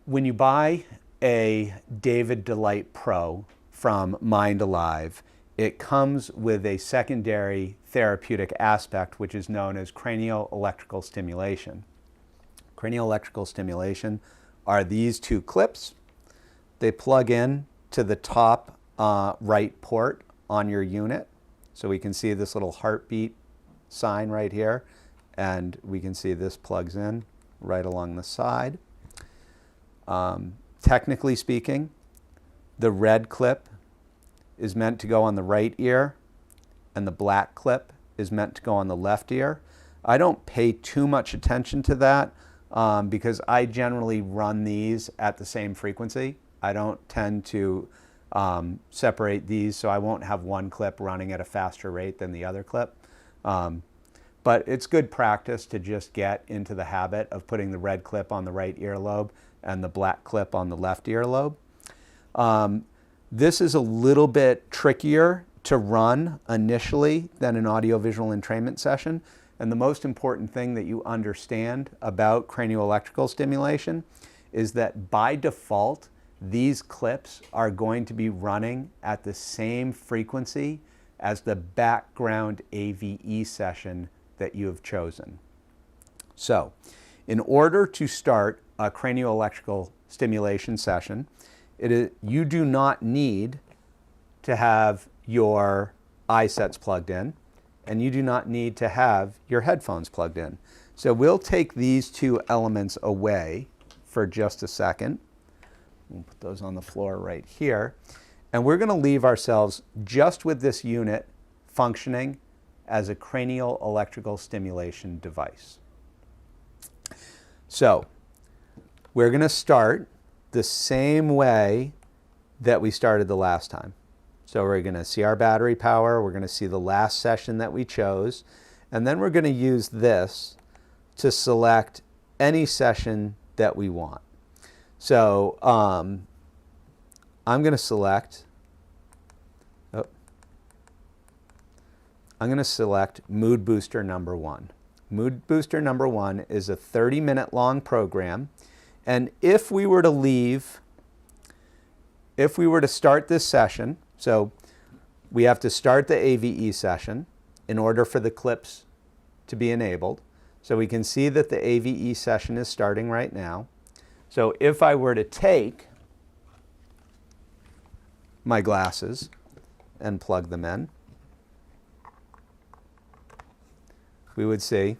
When you buy a David Delight Pro from Mind Alive, it comes with a secondary therapeutic aspect, which is known as cranial electrical stimulation. Cranial electrical stimulation are these two clips. They plug in to the top right port on your unit. So we can see this little heartbeat sign right here, and we can see this plugs in right along the side. Technically speaking, the red clip is meant to go on the right ear, and the black clip is meant to go on the left ear. I don't pay too much attention to that because I generally run these at the same frequency. I don't tend to separate these, so I won't have one clip running at a faster rate than the other clip. But it's good practice to just get into the habit of putting the red clip on the right earlobe and the black clip on the left earlobe. This is a little bit trickier to run initially than an audiovisual entrainment session. And the most important thing that you understand about cranial electrical stimulation is that by default, these clips are going to be running at the same frequency as the background AVE session that you have chosen. So, in order to start a cranial electrical stimulation session, you do not need to have your eye sets plugged in, and you do not need to have your headphones plugged in. So we'll take these two elements away for just a second. We'll put those on the floor right here. And we're going to leave ourselves just with this unit functioning as a cranial electrical stimulation device. So we're going to start the same way that we started the last time. So we're going to see our battery power, we're going to see the last session that we chose, and then we're going to use this to select any session that we want. So I'm going to select Mood Booster number 1. Mood Booster number 1 is a 30-minute long program, and if we were to start this session, so we have to start the AVE session in order for the clips to be enabled. So we can see that the AVE session is starting right now. So if I were to take my glasses and plug them in, we would see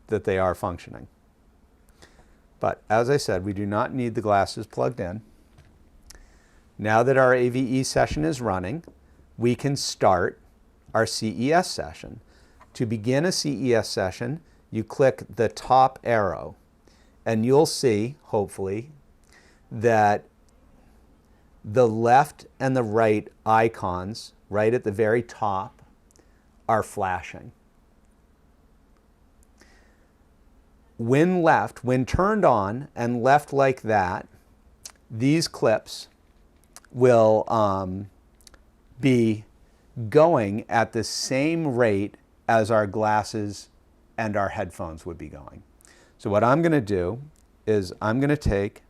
that they are functioning. But as I said, we do not need the glasses plugged in. Now that our AVE session is running, we can start our CES session. To begin a CES session, you click the top arrow, and you'll see, hopefully, that the left and the right icons, right at the very top, are flashing. When turned on and left like that, these clips will be going at the same rate as our glasses and our headphones would be going. So what I'm going to do is I'm going to take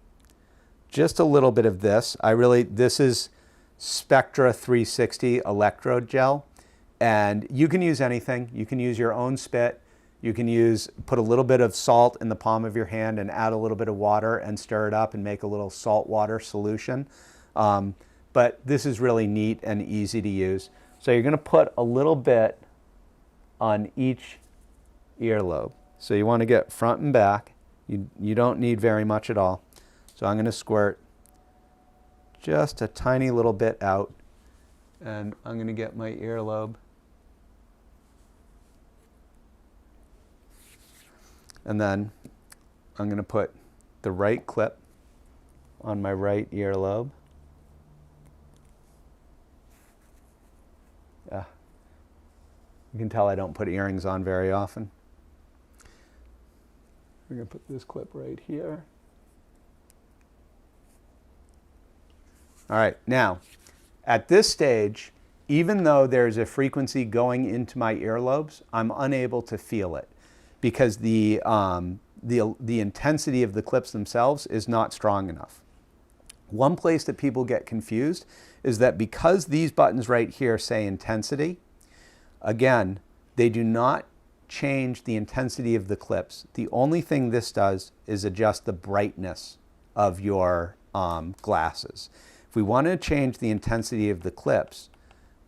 just a little bit of this. This is Spectra 360 electrode gel, and you can use anything. You can use your own spit. You can put a little bit of salt in the palm of your hand and add a little bit of water and stir it up and make a little salt water solution. But this is really neat and easy to use. So you're going to put a little bit on each earlobe. So you want to get front and back. You don't need very much at all. So I'm going to squirt just a tiny little bit out, and I'm going to get my earlobe. And then I'm going to put the right clip on my right earlobe. You can tell I don't put earrings on very often. We're going to put this clip right here. All right, now, at this stage, even though there's a frequency going into my earlobes, I'm unable to feel it, because the intensity of the clips themselves is not strong enough. One place that people get confused is that because these buttons right here say intensity, again, they do not change the intensity of the clips. The only thing this does is adjust the brightness of your glasses. If we want to change the intensity of the clips,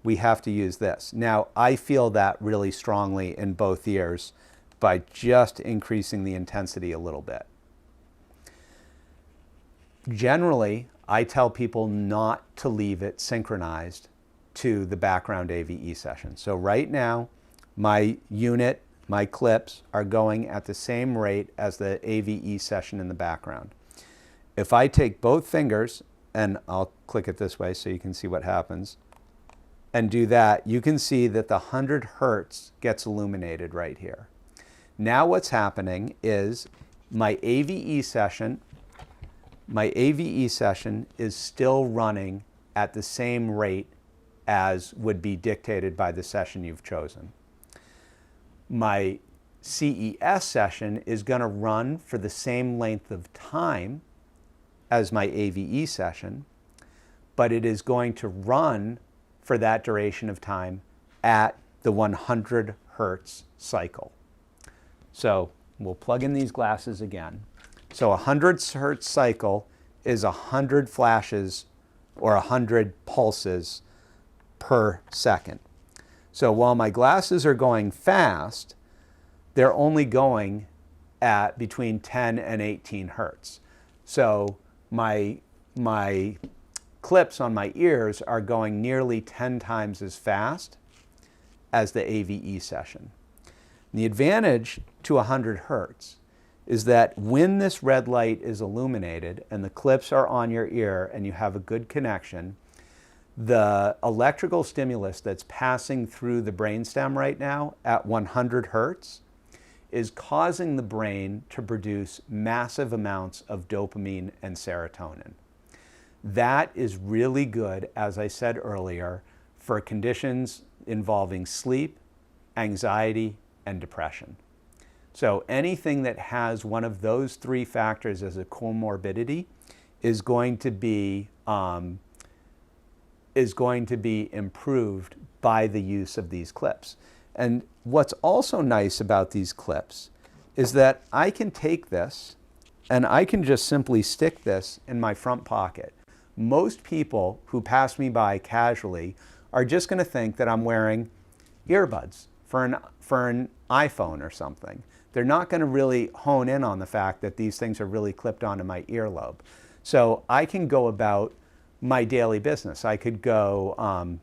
we have to use this. Now, I feel that really strongly in both ears by just increasing the intensity a little bit. Generally, I tell people not to leave it synchronized to the background AVE session. So right now, my unit, my clips are going at the same rate as the AVE session in the background. If I take both fingers, and I'll click it this way so you can see what happens, and do that, you can see that the 100 hertz gets illuminated right here. Now what's happening is my AVE session is still running at the same rate as would be dictated by the session you've chosen. My CES session is going to run for the same length of time as my AVE session, but it is going to run for that duration of time at the 100 hertz cycle. So we'll plug in these glasses again. So a 100 hertz cycle is 100 flashes or 100 pulses per second. So while my glasses are going fast, they're only going at between 10 and 18 hertz. So my clips on my ears are going nearly 10 times as fast as the AVE session. And the advantage to 100 hertz is that when this red light is illuminated and the clips are on your ear and you have a good connection, the electrical stimulus that's passing through the brainstem right now at 100 hertz is causing the brain to produce massive amounts of dopamine and serotonin. That is really good, as I said earlier, for conditions involving sleep, anxiety, and depression. So anything that has one of those three factors as a comorbidity is going to be improved by the use of these clips. And what's also nice about these clips is that I can take this and I can just simply stick this in my front pocket. Most people who pass me by casually are just going to think that I'm wearing earbuds for an iPhone or something. They're not going to really hone in on the fact that these things are really clipped onto my earlobe. So I can go about my daily business. I could go,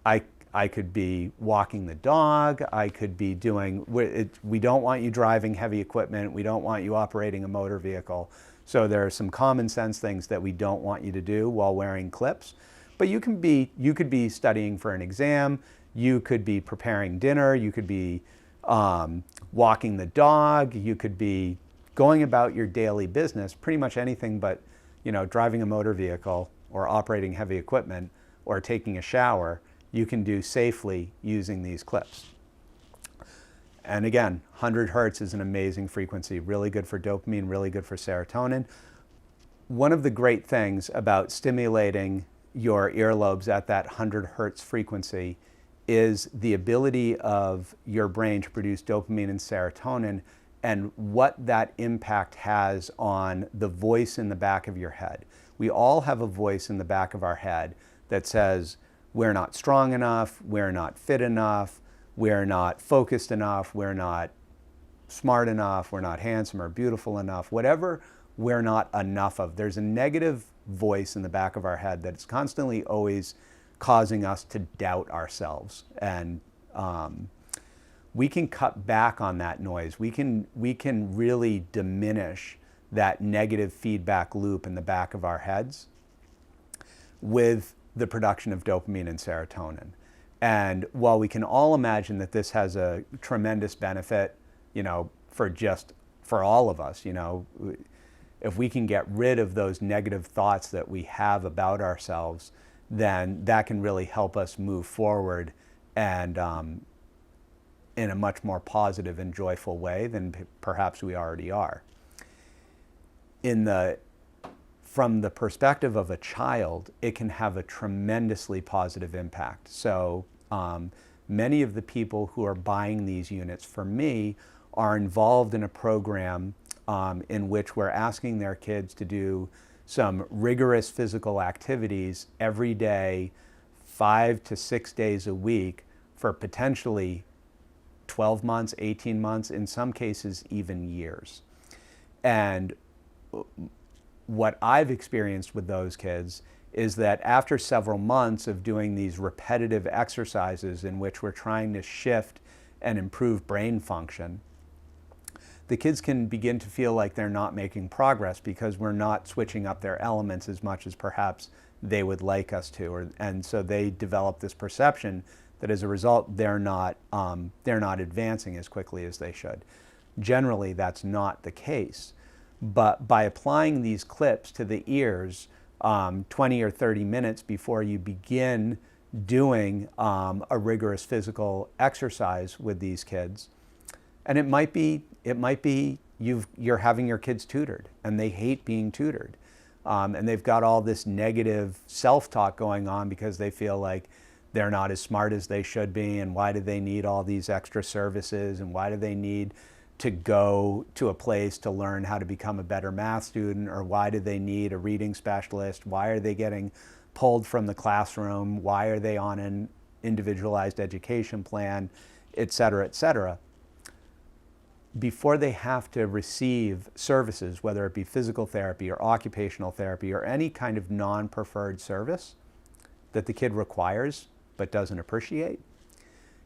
I could be walking the dog. I could be doing, we don't want you driving heavy equipment. We don't want you operating a motor vehicle. So there are some common sense things that we don't want you to do while wearing clips. But you could be studying for an exam. You could be preparing dinner. You could be walking the dog. You could be going about your daily business, pretty much anything but, driving a motor vehicle or operating heavy equipment or taking a shower, you can do safely using these clips. And again, 100 hertz is an amazing frequency, really good for dopamine, really good for serotonin. One of the great things about stimulating your earlobes at that 100 hertz frequency is the ability of your brain to produce dopamine and serotonin and what that impact has on the voice in the back of your head. We all have a voice in the back of our head that says, we're not strong enough, we're not fit enough, we're not focused enough, we're not smart enough, we're not handsome or beautiful enough, whatever we're not enough of. There's a negative voice in the back of our head that's constantly always causing us to doubt ourselves. And we can cut back on that noise. We can really diminish that negative feedback loop in the back of our heads with the production of dopamine and serotonin. And while we can all imagine that this has a tremendous benefit, for all of us, if we can get rid of those negative thoughts that we have about ourselves, then that can really help us move forward and in a much more positive and joyful way than perhaps we already are. From the perspective of a child, it can have a tremendously positive impact. So many of the people who are buying these units for me are involved in a program in which we're asking their kids to do some rigorous physical activities every day, 5 to 6 days a week for potentially 12 months, 18 months, in some cases even years. And what I've experienced with those kids is that after several months of doing these repetitive exercises in which we're trying to shift and improve brain function, the kids can begin to feel like they're not making progress because we're not switching up their elements as much as perhaps they would like us to. And so they develop this perception that as a result, they're not advancing as quickly as they should. Generally, that's not the case. But by applying these clips to the ears 20 or 30 minutes before you begin doing a rigorous physical exercise with these kids, and it might be you're having your kids tutored and they hate being tutored, and they've got all this negative self-talk going on because they feel like they're not as smart as they should be, and why do they need all these extra services, and why do they need to go to a place to learn how to become a better math student, or why do they need a reading specialist, why are they getting pulled from the classroom, why are they on an individualized education plan, et cetera, et cetera. Before they have to receive services, whether it be physical therapy or occupational therapy or any kind of non-preferred service that the kid requires but doesn't appreciate,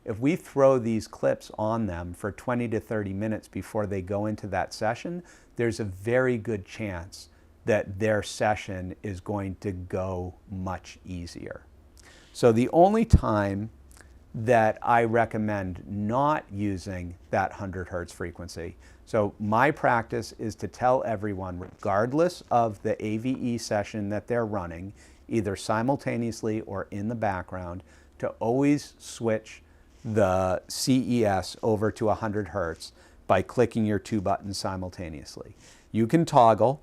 if we throw these clips on them for 20 to 30 minutes before they go into that session, there's a very good chance that their session is going to go much easier. So the only time that I recommend not using that 100 hertz frequency, so my practice is to tell everyone, regardless of the AVE session that they're running, either simultaneously or in the background, to always switch the CES over to 100 hertz by clicking your two buttons simultaneously. You can toggle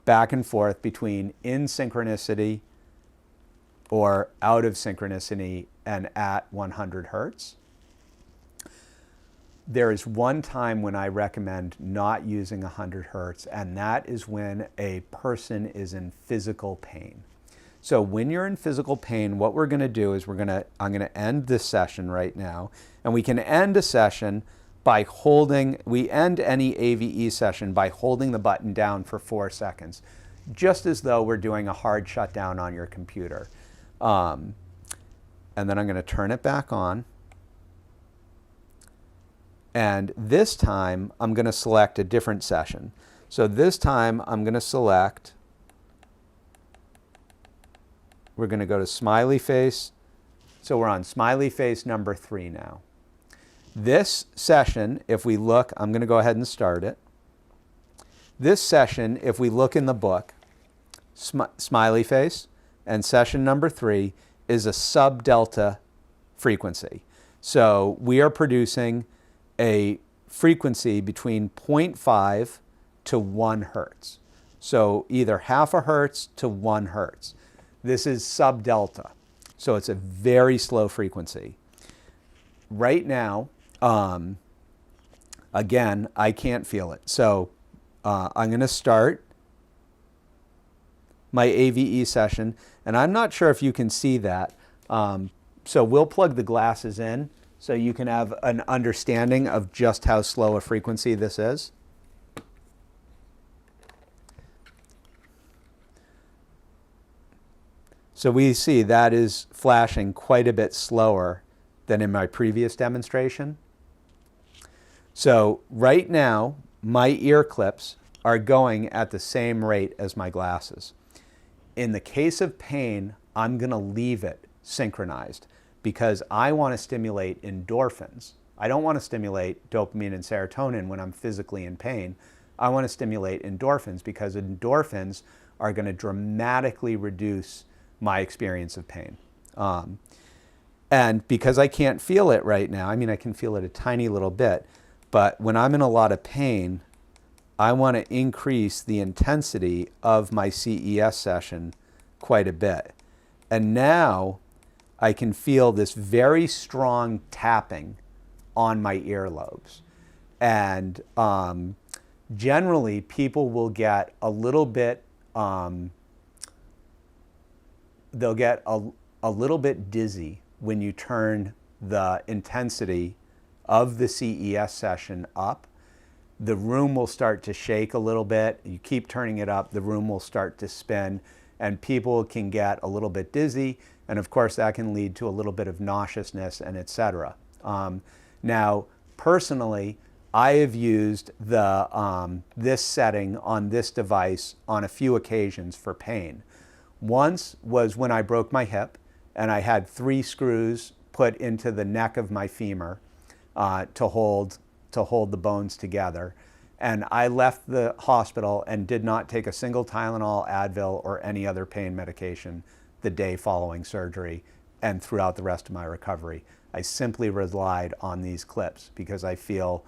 back and forth between in synchronicity or out of synchronicity and at 100 hertz. There is one time when I recommend not using 100 hertz, and that is when a person is in physical pain. So when you're in physical pain, what we're going to do is I'm going to end this session right now, and we can end a session by we end any AVE session by holding the button down for 4 seconds, just as though we're doing a hard shutdown on your computer. And then I'm going to turn it back on. And this time, I'm going to select a different session. So this time, I'm going to select, we're going to go to smiley face. So we're on smiley face number 3 now. This session, if we look, I'm going to go ahead and start it. This session, if we look in the book, smiley face, and session number 3 is a sub-delta frequency. So we are producing a frequency between 0.5 to 1 hertz. So either half a hertz to 1 hertz. This is sub-delta. So it's a very slow frequency. Right now, again, I can't feel it. So I'm going to start my AVE session, and I'm not sure if you can see that. So we'll plug the glasses in so you can have an understanding of just how slow a frequency this is. So we see that is flashing quite a bit slower than in my previous demonstration. So right now, my ear clips are going at the same rate as my glasses. In the case of pain, I'm going to leave it synchronized because I want to stimulate endorphins. I don't want to stimulate dopamine and serotonin when I'm physically in pain. I want to stimulate endorphins because endorphins are going to dramatically reduce my experience of pain. And because I can't feel it right now, I mean, I can feel it a tiny little bit, but when I'm in a lot of pain, I want to increase the intensity of my CES session quite a bit. And now I can feel this very strong tapping on my earlobes. And generally, people will get a little bit, they'll get a little bit dizzy when you turn the intensity of the CES session up. The room will start to shake a little bit. You keep turning it up, the room will start to spin, and people can get a little bit dizzy. And of course, that can lead to a little bit of nauseousness and etc. Now, personally, I have used this setting on this device on a few occasions for pain. Once was when I broke my hip and I had 3 screws put into the neck of my femur to hold the bones together. And I left the hospital and did not take a single Tylenol, Advil, or any other pain medication the day following surgery and throughout the rest of my recovery. I simply relied on these clips because I feel,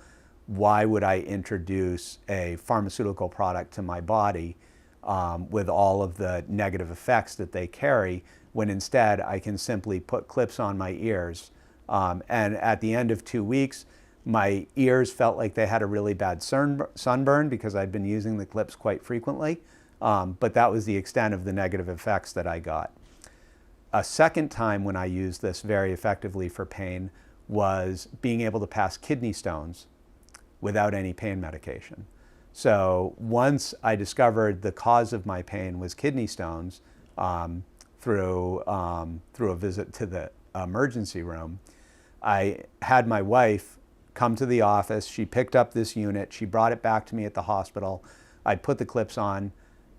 why would I introduce a pharmaceutical product to my body with all of the negative effects that they carry, when instead I can simply put clips on my ears. And at the end of 2 weeks, my ears felt like they had a really bad sunburn because I'd been using the clips quite frequently, but that was the extent of the negative effects that I got. A second time when I used this very effectively for pain was being able to pass kidney stones without any pain medication. So once I discovered the cause of my pain was kidney stones through a visit to the emergency room, I had my wife come to the office. She picked up this unit. She brought it back to me at the hospital. I put the clips on.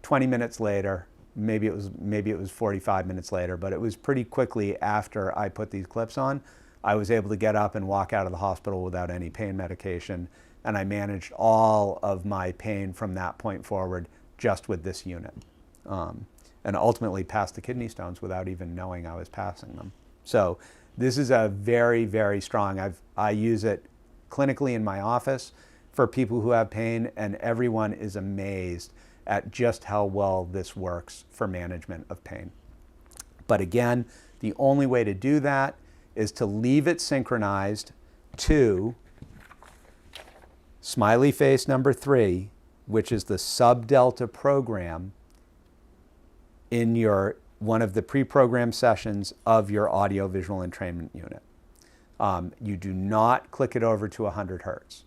20 minutes later, maybe it was 45 minutes later, but it was pretty quickly after I put these clips on, I was able to get up and walk out of the hospital without any pain medication. And I managed all of my pain from that point forward just with this unit. And ultimately passed the kidney stones without even knowing I was passing them. So this is a very, very strong, I use it clinically in my office for people who have pain, and everyone is amazed at just how well this works for management of pain. But again, the only way to do that is to leave it synchronized to smiley face number 3, which is the sub-delta program in one of the pre-programmed sessions of your audio-visual entrainment unit. You do not click it over to 100 hertz.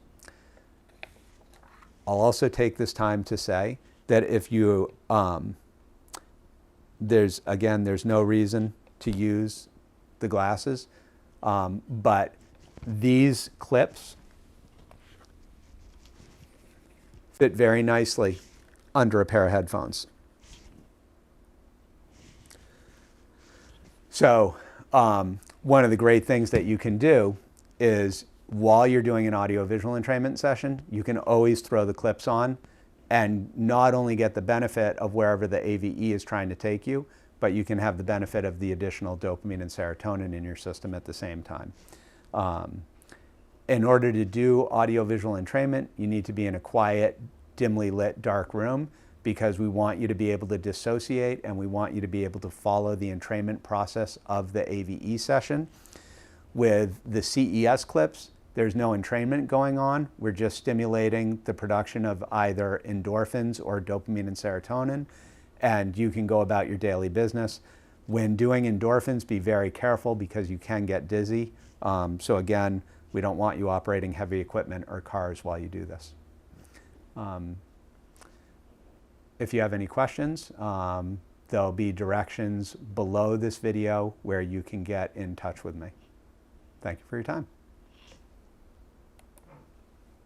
I'll also take this time to say that if you, there's no reason to use the glasses, but these clips fit very nicely under a pair of headphones. So one of the great things that you can do is, while you're doing an audio-visual entrainment session, you can always throw the clips on and not only get the benefit of wherever the AVE is trying to take you, but you can have the benefit of the additional dopamine and serotonin in your system at the same time. In order to do audio-visual entrainment, you need to be in a quiet, dimly lit, dark room, because we want you to be able to dissociate and we want you to be able to follow the entrainment process of the AVE session. With the CES clips, there's no entrainment going on. We're just stimulating the production of either endorphins or dopamine and serotonin, and you can go about your daily business. When doing endorphins, be very careful because you can get dizzy. So again, we don't want you operating heavy equipment or cars while you do this. If you have any questions, there'll be directions below this video where you can get in touch with me. Thank you for your time.